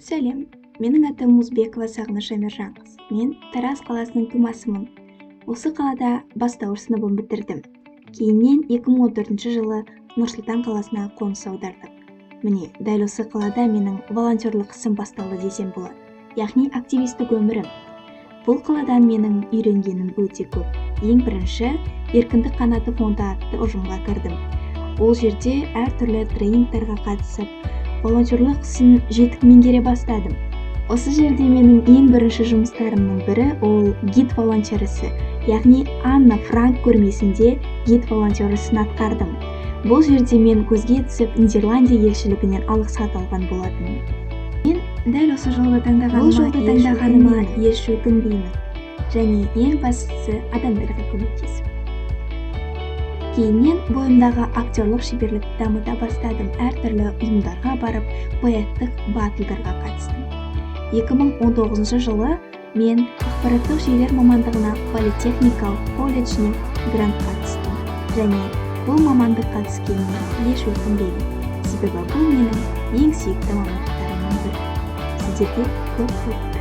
Сәлем, менің атым Музбекова Сағыныш Әміржанқызы. Мен Тараз қаласының тумасымын. Осы қалада бастауыш сыныбын бітірдім. Кейіннен 2014 жылы Нұр-Сұлтан қаласына қоныс аудардық. Міне, дәл осы қалада менің волонтерлік ісім басталды десем болады. Яғни активистік өмірім. Бұл қаладан менің үйренгенім өте көп. Ең бірінші, Еркіндік қанаты фонды атты ұжымға кірдім. Ол жерде әртүрлі тренингтарға қатысып, волонтерлік ісін жетік меңгере бастадым. Осы жерде менің ең бірінші жұмыстарымның бірі ол гид волонтер ісі, яғни Анна Франк көрмесінде гид волонтер ісін атқардым. Бұл жерде мен көзге түсіп Нидерландия елшілігінен алғыс хат алған болатынмын. Мен дәл осы жолды таңдағаныма еш өкінбеймін. Және ең бастысы адамдарға көмектесу. Кейіннен бойымдағы актерлік шеберлікті дамыта бастадым. Әртүрлі ұйымдарға барып, поэттік батылдарға қатыстым. 2019 жылы мен ақпараттық жүйелер мамандығына политехникалық колледжіне грантқа түстім. Және бұл мамандыққа түскеніме еш өкінбеймін. Себебі бұл менің ең сүйікті мамандықтарымның бірі. Сіздерге көп